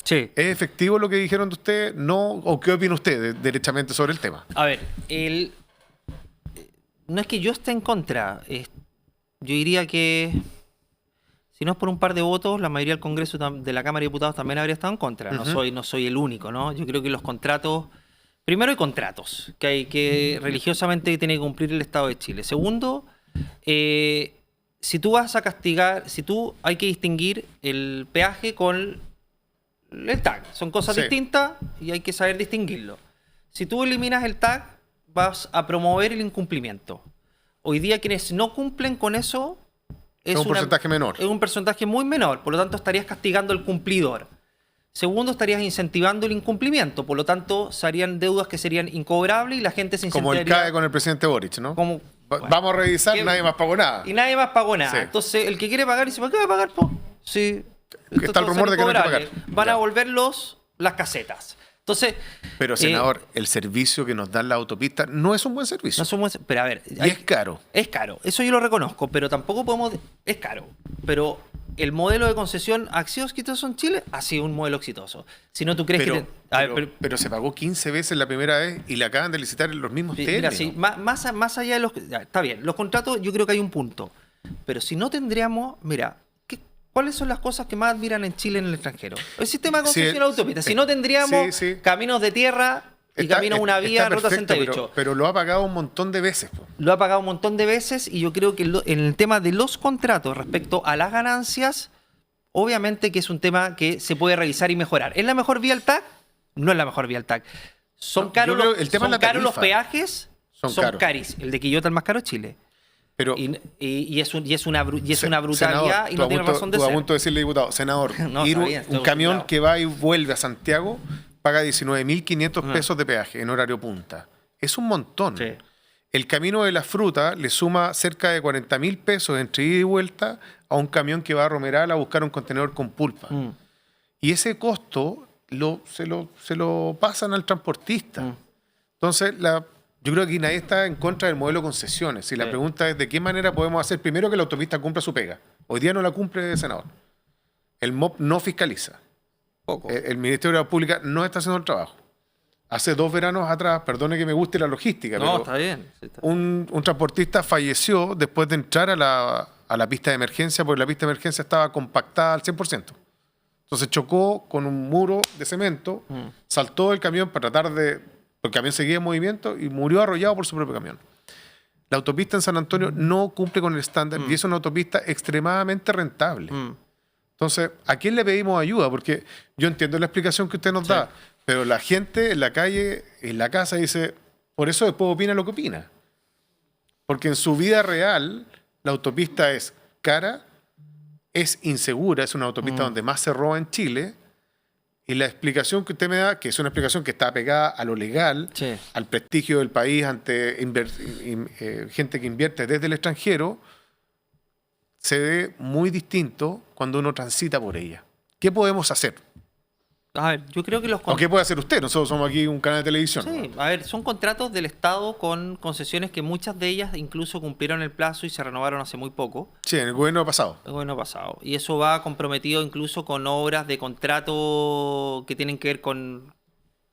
Sí. ¿Es efectivo lo que dijeron de usted? ¿No? ¿O qué opina usted derechamente sobre el tema? A ver, no es que yo esté en contra. Yo diría que si no es por un par de votos, la mayoría del Congreso de la Cámara de Diputados también habría estado en contra. No soy el único, ¿no? Yo creo que los contratos... Primero hay contratos que religiosamente tiene que cumplir el Estado de Chile. Segundo, si tú vas a castigar, hay que distinguir el peaje con el TAG. Son cosas Sí. distintas y hay que saber distinguirlo. Si tú eliminas el TAG, vas a promover el incumplimiento. Hoy día quienes no cumplen con eso Es un porcentaje menor. Es un porcentaje muy menor, por lo tanto estarías castigando al cumplidor. Segundo, estarías incentivando el incumplimiento, por lo tanto serían deudas que serían incobrables y la gente se Como el incentivaría. CAE con el presidente Boric, ¿no? Como- bueno. Vamos a revisar, ¿Qué? nadie más pagó nada. Y nadie más pagó nada. Sí. Entonces, el que quiere pagar dice, ¿para qué va a pagar? Po? Sí. Está el rumor de que no hay que incobrable. pagar. Van Ya. a volver las casetas. Entonces... Pero, senador, el servicio que nos dan las autopistas no es un buen servicio. no somos... Pero a ver... Y es caro. Es caro, eso yo lo reconozco, pero tampoco podemos... Es caro, pero el modelo de concesión ha sido exitoso en Chile, ha sido un modelo exitoso. Si no, tú crees Pero, que... A ver, pero se pagó 15 veces la primera vez y le acaban de licitar en los mismos sí, términos. mira, sí, más allá de los... Ya, está bien, los contratos yo creo que hay un punto, pero si no tendríamos... Mira, ¿cuáles son las cosas que más admiran en Chile en el extranjero? El sistema de concesión de autopistas. Si no tendríamos sí. caminos de tierra y caminos una vía, está ruta perfecto, 68. pero lo ha pagado un montón de veces. Po. Lo ha pagado un montón de veces y yo creo que en el tema de los contratos respecto a las ganancias, obviamente que es un tema que se puede revisar y mejorar. ¿Es la mejor vía el TAC? No es la mejor vía el TAC. Son No, caros, yo creo el tema es la caros los tarifa. peajes, Son son caros. caris. El de Quillota el más caro es Chile. Pero, Y es una brutalidad senador, y no tiene razón de tú a ser. punto de decirle, diputado, senador, No, ir está bien, estoy un camión acostumbrado. que va y vuelve a Santiago paga 19.500 pesos de peaje en horario punta. Es un montón. Sí. El camino de la fruta le suma cerca de 40.000 pesos entre ida y vuelta a un camión que va a Romeral a buscar un contenedor con pulpa. Y ese costo se lo pasan al transportista. Entonces, yo creo que nadie está en contra del modelo de concesiones. Y la Sí. pregunta es de qué manera podemos hacer primero que la autopista cumpla su pega. Hoy día no la cumple, senador. El MOP no fiscaliza. Poco. El Ministerio de la Pública no está haciendo el trabajo. Hace 2 veranos atrás, perdone que me guste la logística, No, pero está bien. Sí, está. un transportista falleció después de entrar a la pista de emergencia porque la pista de emergencia estaba compactada al 100%. Entonces chocó con un muro de cemento, saltó del camión para tratar de... El camión seguía en movimiento y murió arrollado por su propio camión. La autopista en San Antonio no cumple con el estándar y es una autopista extremadamente rentable. Entonces, ¿a quién le pedimos ayuda? Porque yo entiendo la explicación que usted nos da. Pero la gente en la calle, en la casa, dice, por eso después opina lo que opina. Porque en su vida real, la autopista es cara, es insegura, es una autopista donde más se roba en Chile. Y la explicación que usted me da, que es una explicación que está pegada a lo legal, Sí. al prestigio del país ante gente que invierte desde el extranjero, se ve muy distinto cuando uno transita por ella. ¿Qué podemos hacer? A ver, yo creo que los ¿O qué puede hacer usted? Nosotros somos aquí un canal de televisión. Sí, a ver, son contratos del Estado con concesiones que muchas de ellas incluso cumplieron el plazo y se renovaron hace muy poco, Sí, en el gobierno pasado. el gobierno pasado. Y eso va comprometido incluso con obras de contrato que tienen que ver con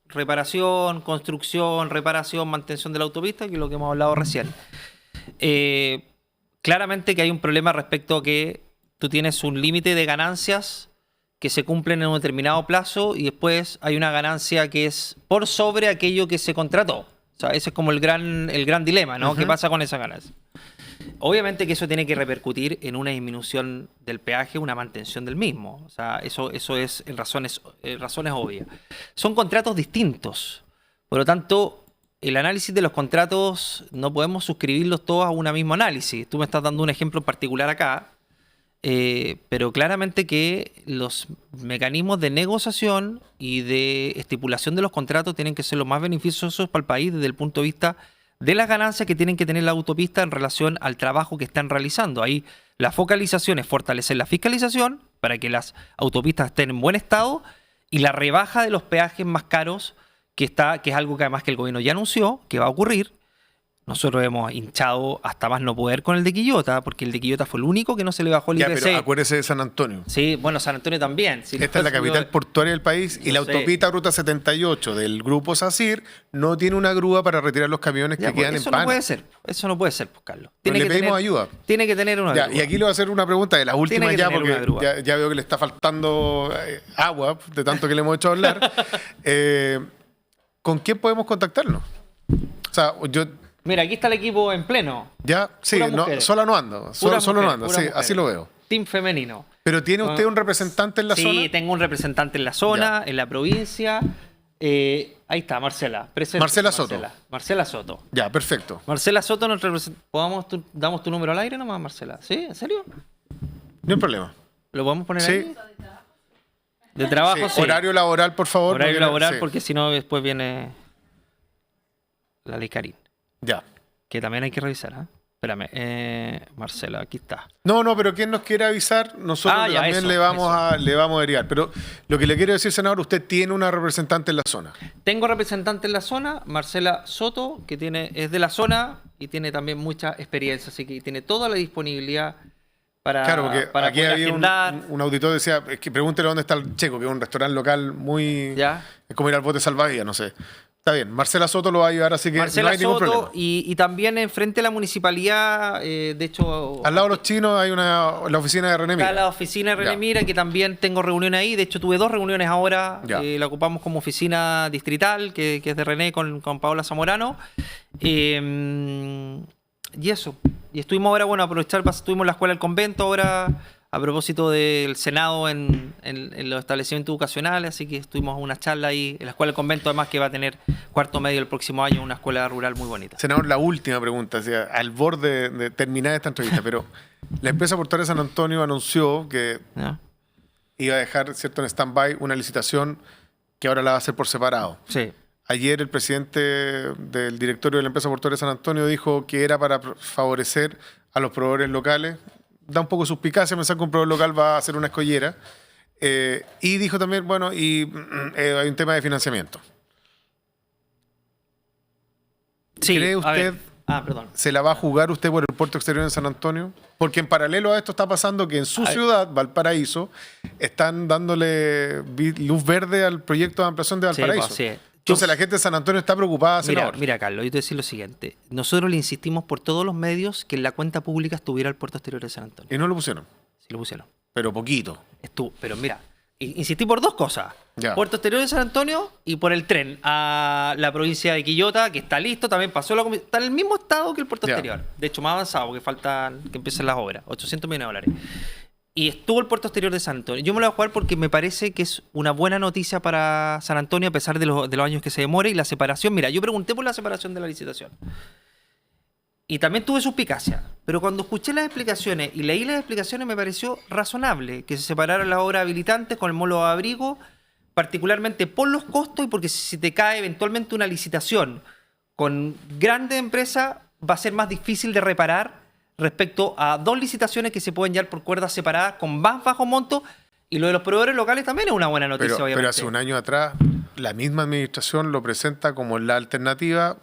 reparación, construcción, reparación, mantención de la autopista, que es lo que hemos hablado recién. Claramente que hay un problema respecto a que tú tienes un límite de ganancias que se cumplen en un determinado plazo y después hay una ganancia que es por sobre aquello que se contrató. O sea, ese es como el gran dilema, ¿no? ¿Qué pasa con esa ganancia? Obviamente que eso tiene que repercutir en una disminución del peaje, una mantención del mismo. O sea, eso es en razones obvias. Son contratos distintos. Por lo tanto, el análisis de los contratos no podemos suscribirlos todos a un mismo análisis. Tú me estás dando un ejemplo en particular acá. Pero claramente que los mecanismos de negociación y de estipulación de los contratos tienen que ser los más beneficiosos para el país desde el punto de vista de las ganancias que tienen que tener la autopista en relación al trabajo que están realizando. Ahí la focalización es fortalecer la fiscalización para que las autopistas estén en buen estado y la rebaja de los peajes más caros que es algo que además que el gobierno ya anunció que va a ocurrir. Nosotros hemos hinchado hasta más no poder con el de Quillota, porque el de Quillota fue el único que no se le bajó el Ya, IPC. pero acuérdese de San Antonio. Sí, bueno, San Antonio también. Sí, Esta es la capital portuaria del país y la Yo sé. autopista Ruta 78 del grupo SACIR no tiene una grúa para retirar los camiones Ya, que pues, quedan en eso pana. no puede ser. Eso no puede ser, pues, Carlos. Pero le pedimos ayuda. Tiene que tener una Ya, grúa. y aquí le voy a hacer una pregunta de las últimas que ya, tener una porque grúa. ya veo que le está faltando agua de tanto que le hemos hecho hablar. ¿Con quién podemos contactarnos? O sea, yo Mira, aquí está el equipo en pleno. ya, sí, Puras no, mujeres. sola no ando. Puras Solo no mujeres, ando, puras sí, mujeres. así lo veo. Team femenino. Pero ¿tiene usted un representante en la sí, zona? tengo un representante en la zona, en la provincia. Ahí está, Marcela. Presente, Marcela Soto. Marcela Soto. Ya, perfecto. Marcela Soto, ¿damos tu número al aire nomás, Marcela? ¿Sí? ¿En serio? No hay problema. ¿Lo podemos poner Sí. ahí? De trabajo, Sí, sí. horario laboral, por favor. Horario porque- laboral, sí. porque si no después viene la ley Karin, Ya. que también hay que revisar. ¿Ah? Espérame, Marcela, aquí está. No, pero quien nos quiera avisar, nosotros Ya, también eso, le vamos eso. a derivar. Pero lo que le quiero decir, senador, usted tiene una representante en la zona. Tengo representante en la zona, Marcela Soto, que es de la zona y tiene también mucha experiencia, así que tiene toda la disponibilidad para, Claro, porque para aquí poder había agendar. un auditor que decía, es que pregúntele dónde está el Checo, que es un restaurante local muy... Ya. Es como ir al bote salvavidas, no sé. Está bien, Marcela Soto lo va a ayudar, así que Marcela no hay ningún Soto problema. y también enfrente de la municipalidad, de hecho... Al lado de los chinos hay la oficina de René Está Mira. la oficina de René Ya. Mira, que también tengo reuniones ahí. De hecho, tuve 2 reuniones ahora. Ya. La ocupamos como oficina distrital, que es de René con Paola Zamorano. Y eso. Y estuvimos ahora, bueno, estuvimos en la escuela del convento ahora a propósito del Senado en los establecimientos educacionales. Así que estuvimos en una charla ahí en la escuela del convento, además que va a tener cuarto medio el próximo año, una escuela rural muy bonita. Senador, la última pregunta, o sea, al borde de terminar esta entrevista, pero la empresa portuaria de San Antonio anunció que ¿Ya? iba a dejar, ¿cierto?, en stand-by una licitación que ahora la va a hacer por separado. Sí. Ayer el presidente del directorio de la empresa portuaria de San Antonio dijo que era para favorecer a los proveedores locales. Da un poco de suspicacia pensar que un proveedor local va a hacer una escollera. Y dijo también, bueno, hay un tema de financiamiento. Sí, ¿Cree a usted- ver. Perdón. ¿Se la va a jugar usted por el puerto exterior en San Antonio? Porque en paralelo a esto está pasando que en su A ver. ciudad, Valparaíso, están dándole luz verde al proyecto de ampliación de Sí, Valparaíso. pues, sí. Entonces la gente de San Antonio está preocupada, senador. Mira, Carlos, yo te voy a decir lo siguiente. Nosotros le insistimos por todos los medios que en la cuenta pública estuviera el puerto exterior de San Antonio. Y no lo pusieron, Si lo pusieron. pero poquito. Pero mira, insistí por 2 cosas. Ya. Puerto exterior de San Antonio y por el tren a la provincia de Quillota, que está listo, también pasó la comisión. Está en el mismo estado que el puerto Ya. exterior. De hecho, más avanzado, porque faltan que empiecen las obras. 800 millones de dólares. y estuvo el puerto exterior de San Antonio. Yo me lo voy a jugar porque me parece que es una buena noticia para San Antonio a pesar de los años que se demore y la separación. Mira, yo pregunté por la separación de la licitación. Y también tuve suspicacia. Pero cuando escuché las explicaciones y leí las explicaciones me pareció razonable que se separaran las obras habilitantes con el módulo de abrigo, particularmente por los costos y porque si te cae eventualmente una licitación con grandes empresas va a ser más difícil de reparar respecto a 2 licitaciones que se pueden llevar por cuerdas separadas con más bajo monto. Y lo de los proveedores locales también es una buena noticia, obviamente. Pero hace un año atrás la misma administración lo presenta como la alternativa,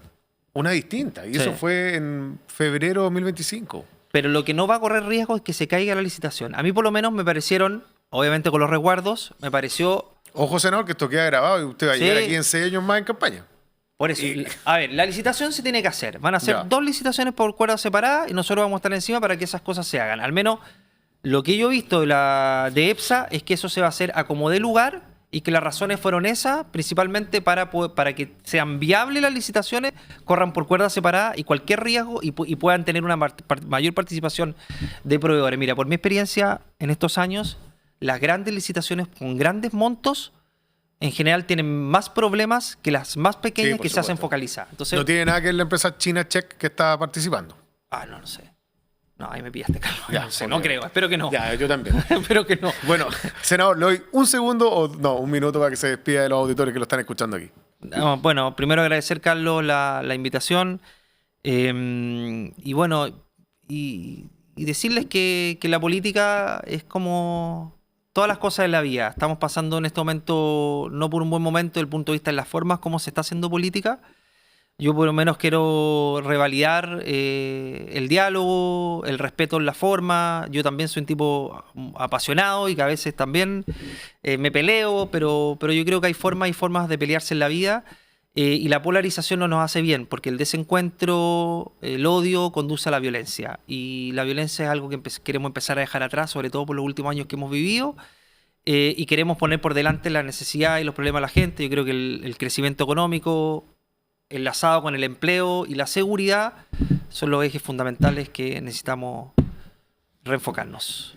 una distinta. Y Sí. eso fue en febrero de 2025. Pero lo que no va a correr riesgo es que se caiga la licitación. A mí por lo menos me parecieron, obviamente con los resguardos, me pareció... Ojo, senador, que esto queda grabado y usted va a Sí. llegar aquí en 6 años más en campaña. Por eso, Y- a ver, la licitación se tiene que hacer. Van a ser Ya. 2 licitaciones por cuerdas separadas y nosotros vamos a estar encima para que esas cosas se hagan. Al menos lo que yo he visto de EPSA es que eso se va a hacer a como dé lugar y que las razones fueron esas, principalmente para que sean viables las licitaciones, corran por cuerdas separadas y cualquier riesgo y puedan tener una mayor participación de proveedores. Mira, por mi experiencia en estos años, las grandes licitaciones con grandes montos en general tienen más problemas que las más pequeñas Sí, por que se hacen supuesto. focalizadas. Entonces, No tiene nada que ver la empresa china Check que está participando. no sé. No, ahí me pillaste, Carlos. Ya, No sé, ok. no creo. Espero que no. Ya, yo también. Espero que no. Bueno, senador, le doy un segundo o no, un minuto para que se despida de los auditores que lo están escuchando aquí. No, bueno, primero agradecer, Carlos, la invitación. Y bueno, y decirles que la política es como todas las cosas de la vida. Estamos pasando en este momento, no por un buen momento, desde el punto de vista de las formas, cómo se está haciendo política. Yo por lo menos quiero revalidar el diálogo, el respeto en la forma. Yo también soy un tipo apasionado y que a veces también me peleo, pero yo creo que hay formas de pelearse en la vida y la polarización no nos hace bien, porque el desencuentro, el odio conduce a la violencia. Y la violencia es algo que queremos empezar a dejar atrás, sobre todo por los últimos años que hemos vivido. Y queremos poner por delante la necesidad y los problemas de la gente. Yo creo que el crecimiento económico enlazado con el empleo y la seguridad son los ejes fundamentales que necesitamos reenfocarnos.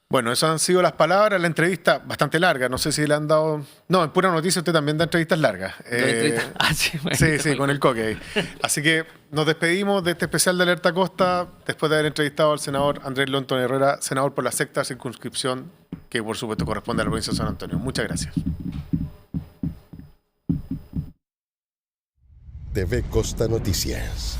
Bueno, esas han sido las palabras. La entrevista bastante larga. No sé si le han dado... No, en Pura Noticia usted también da entrevistas largas. Sí, bueno, Sí, con el coque ahí. Así que nos despedimos de este especial de Alerta Costa después de haber entrevistado al senador Andrés Lonton Herrera, senador por la 6ª circunscripción que por supuesto corresponde a la provincia de San Antonio. Muchas gracias. TV Costa Noticias.